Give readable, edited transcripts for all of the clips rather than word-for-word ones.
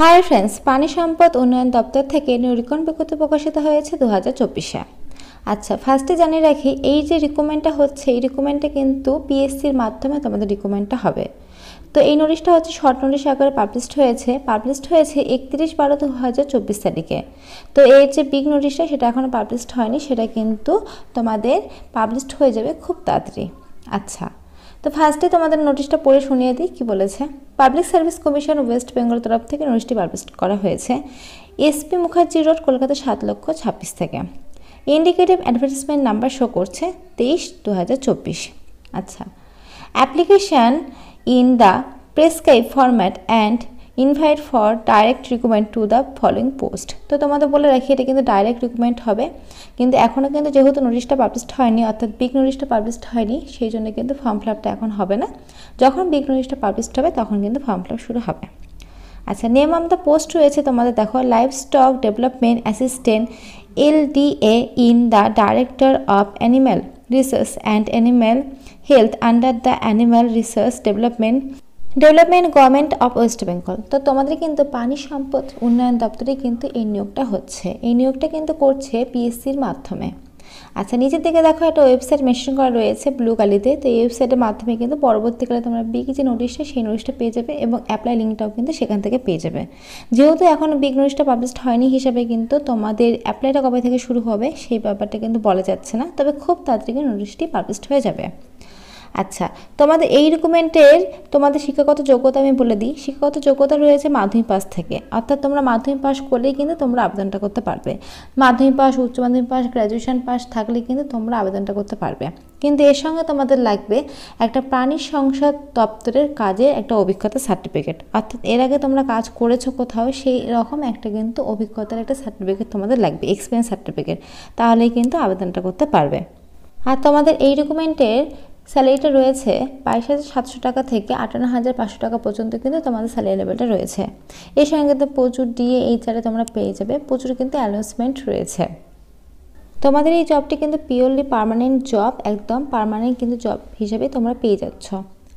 Hi friends, পানি সম্পদ উন্নয়ন দপ্তর থেকে নিরীক্ষণ বিজ্ঞপ্তি প্রকাশিত হয়েছে 2024-এ। আচ্ছা, ফার্স্টে জানিয়ে রাখি, এই যে রিকমেন্ডটা হচ্ছে, এই রিকমেন্ডটা কিন্তু পিএসসির মাধ্যমে তোমাদের রিকমেন্ডটা হবে। তো এই নোটিশটা হচ্ছে শর্ট নোটিশ আকারে পাবলিশড হয়েছে 31/12/2024 তারিখে। তো এই যে বিগ নোটিশটা, সেটা এখনও পাবলিশড হয়নি, সেটা কিন্তু তোমাদের পাবলিশড হয়ে যাবে খুব তাড়াতাড়ি। আচ্ছা, তো ফার্স্টে তোমাদের নোটিশটা পড়ে শুনিয়ে দিই কী বলেছে। Public service commission West Bengal তরফ থেকে নোটিশটি পাবলিশ করা হয়েছে এসপি মুখার্জি রোড, কলকাতা 7,26,000 থেকে। ইন্ডিকেটিভ অ্যাডভার্টাইজমেন্ট নাম্বার শো করছে 23/2024। আচ্ছা, application in the prescribe format and invite for direct recruitment to the following post. তো তোমাদের বলে রাখি, এটা কিন্তু ডাইরেক্ট রিক্রুটমেন্ট হবে, কিন্তু এখনও কিন্তু যেহেতু নোটিশটা পাবলিশড হয়নি, অর্থাৎ বিগ নোটিশটা পাবলিশড হয়নি, সেই জন্য কিন্তু ফর্ম ফিল আপটা এখন হবে না। যখন বিগ নোটিশটা পাবলিশড হবে তখন কিন্তু ফর্ম ফিল আপ শুরু হবে। আচ্ছা, নেম অফ দ্য পোস্ট রয়েছে তোমাদের, দেখো, live stock development assistant LDA in the director of animal research and animal health under the animal research development government of West Bengal. তো তোমাদের কিন্তু পানি সম্পদ উন্নয়ন দপ্তরে কিন্তু এই নিয়োগটা হচ্ছে, এই নিয়োগটা কিন্তু করছে পিএসসির মাধ্যমে। আচ্ছা, নিচের দিকে দেখো একটা ওয়েবসাইট মেনশন করা রয়েছে ব্লু কালিতে। তো এই ওয়েবসাইটের মাধ্যমে কিন্তু পরবর্তীকালে তোমরা বিগ যে নোটিশটা, সেই নোটিশটা পেয়ে যাবে এবং অ্যাপ্লাই লিঙ্কটাও কিন্তু সেখান থেকে পেয়ে যাবে। যেহেতু এখনও বিগ নোটিশটা পাবলিশড হয়নি হিসাবে কিন্তু তোমাদের অ্যাপ্লাইটা কবে থেকে শুরু হবে সেই ব্যাপারটা কিন্তু বলা যাচ্ছে না, তবে খুব তাড়াতাড়ি নোটিশটি পাবলিশড হয়ে যাবে। আচ্ছা, তোমাদের এই রিক্রুটমেন্টের তোমাদের শিক্ষাগত যোগ্যতা আমি বলে দিই। শিক্ষাগত যোগ্যতা রয়েছে মাধ্যমিক পাস থেকে, অর্থাৎ তোমরা মাধ্যমিক পাস করলেই কিন্তু তোমরা আবেদনটা করতে পারবে। মাধ্যমিক পাস, উচ্চ মাধ্যমিক পাস, গ্র্যাজুয়েশন পাস থাকলে কিন্তু তোমরা আবেদনটা করতে পারবে। কিন্তু এর সঙ্গে তোমাদের লাগবে একটা প্রাণী সংসদ দপ্তরের কাজের একটা অভিজ্ঞতা সার্টিফিকেট, অর্থাৎ এর আগে তোমরা কাজ করেছো কোথাও, সেই রকম একটা কিন্তু অভিজ্ঞতার একটা সার্টিফিকেট তোমাদের লাগবে, এক্সপিরিয়েন্স সার্টিফিকেট, তাহলেই কিন্তু আবেদনটা করতে পারবে। আর তোমাদের এই ডকুমেন্টের স্যালারিটা রয়েছে 22,700 টাকা থেকে 58,500 টাকা পর্যন্ত কিন্তু তোমাদের স্যালারি লেভেলটা রয়েছে। এর সঙ্গে কিন্তু প্রচুর DA/HR তোমরা পেয়ে যাবে, প্রচুর কিন্তু অ্যানাউন্সমেন্ট রয়েছে। তোমাদের এই জবটি কিন্তু পিওরলি পার্মানেন্ট জব, একদম পার্মানেন্ট কিন্তু জব হিসেবে তোমরা পেয়ে যাচ্ছ।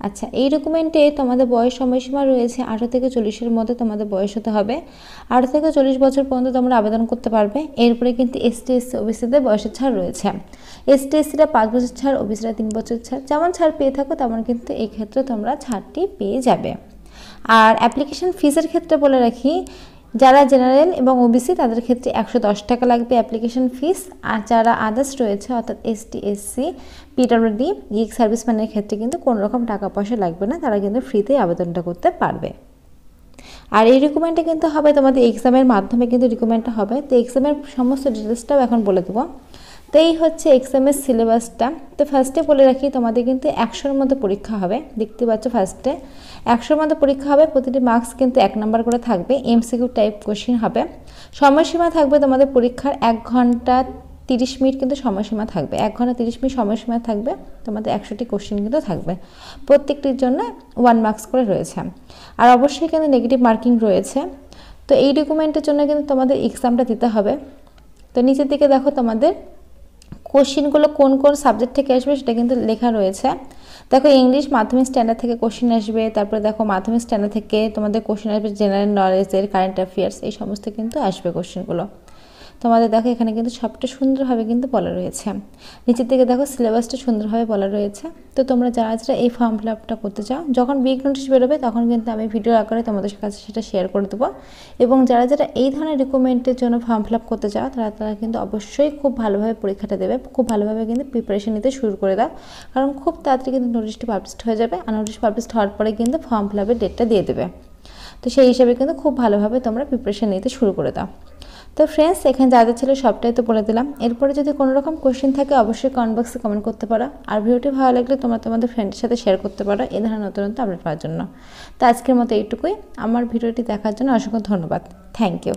আচ্ছা, এই ডকুমেন্টে তোমাদের বয়স সময়সীমা রয়েছে 18 থেকে 40-এর মধ্যে তোমাদের বয়স হতে হবে। 18 থেকে 40 বছর পর্যন্ত তোমরা আবেদন করতে পারবে। এরপরে কিন্তু ST/SC ওবিসিদের বয়সের ছাড় রয়েছে। ST/SCরা 5 বছর ছাড়, ওবিসিরা 3 বছর ছাড়। যেমন ছাড় পেয়ে থাকো তেমন কিন্তু এই ক্ষেত্রে তোমরা ছাড়টি পেয়ে যাবে। আর অ্যাপ্লিকেশন ফিসের ক্ষেত্রে বলে রাখি, যারা জেনারেল এবং ওবিসি তাদের ক্ষেত্রে 110 টাকা লাগবে অ্যাপ্লিকেশন ফিস। আর যারা আদার্স রয়েছে, অর্থাৎ ST/SC, PWD, গিগ সার্ভিসম্যানের ক্ষেত্রে কিন্তু কোনো রকম টাকা পয়সা লাগবে না, তারা কিন্তু ফ্রিতে আবেদনটা করতে পারবে। আর এই রিক্রুটমেন্টটা কিন্তু হবে তোমাদের এক্সামের মাধ্যমে কিন্তু রিক্রুটমেন্টটা হবে। তো এক্সামের সমস্ত ডিটেলসটাও এখন বলে দেবো। তো এই হচ্ছে এক্সামের সিলেবাসটা। তো ফার্স্টে বলে রাখি, তোমাদের কিন্তু 100-এর মধ্যে পরীক্ষা হবে। দেখতে পাচ্ছ ফার্স্টে 100-এর মধ্যে পরীক্ষা হবে, প্রতিটি মার্কস কিন্তু 1 নাম্বার করে থাকবে, MCQ টাইপ কোশ্চেন হবে। সময়সীমা থাকবে তোমাদের পরীক্ষার 1 ঘন্টা 30 মিনিট কিন্তু সময়সীমা থাকবে, 1 ঘন্টা 30 মিনিট সময়সীমা থাকবে। তোমাদের 100টি কোশ্চেন কিন্তু থাকবে, প্রত্যেকটির জন্য 1 মার্কস করে রয়েছে। আর অবশ্যই কিন্তু নেগেটিভ মার্কিং রয়েছে। তো এই ডকুমেন্টের জন্য কিন্তু তোমাদের এক্সামটা দিতে হবে। তো নিচের দিকে দেখো তোমাদের কোশ্চেনগুলো কোন কোন সাবজেক্ট থেকে আসবে সেটা কিন্তু লেখা রয়েছে। দেখো, ইংলিশ মাধ্যমিক স্ট্যান্ডার্ড থেকে কোশ্চেন আসবে, তারপরে দেখো মাধ্যমিক স্ট্যান্ডার্ড থেকে তোমাদের কোশ্চেন আসবে জেনারেল নলেজের, কারেন্ট অ্যাফেয়ার্স, এই সমস্ত কিন্তু আসবে কোশ্চেনগুলো। তোমাদের দেখো এখানে কিন্তু সবটা সুন্দরভাবে কিন্তু বলা রয়েছে। নিচের দিকে দেখো সিলেবাসটা সুন্দরভাবে বলা রয়েছে। তো তোমরা যারা যারা এই ফর্ম ফিল আপটা করতে চাও, যখন বিগ নোটিশ বেরোবে তখন কিন্তু আমি ভিডিও আকারে তোমাদের কাছে সেটা শেয়ার করে দেবো। এবং যারা যারা এই ধরনের রিক্রুটমেন্টের জন্য ফর্ম ফিল আপ করতে চাও, তারা কিন্তু অবশ্যই খুব ভালোভাবে পরীক্ষাটা দেবে, খুব ভালোভাবে কিন্তু প্রিপারেশন নিতে শুরু করে দাও, কারণ খুব তাড়াতাড়ি কিন্তু নোটিশটি পাবলিশড হয়ে যাবে। আর নোটিশ পাবলিশড হওয়ার পরে কিন্তু ফর্ম ফিল আপের ডেটটা দিয়ে দেবে। তো সেই হিসাবে কিন্তু খুব ভালোভাবে তোমরা প্রিপারেশন নিতে শুরু করে দাও। তো ফ্রেন্ডস, এখানে যা যা ছিল সবটাই তো বলে দিলাম। এরপরে যদি কোনো রকম কোশ্চেন থাকে অবশ্যই কমেন্ট বক্সে কমেন্ট করতে পারো। আর ভিডিওটি ভালো লাগলে তোমরা তোমাদের ফ্রেন্ডের সাথে শেয়ার করতে পারো এই ধরনের নতুন নতুন আপডেট পাওয়ার জন্য। তো আজকের মতো এইটুকুই। আমার ভিডিওটি দেখার জন্য অসংখ্য ধন্যবাদ। Thank you.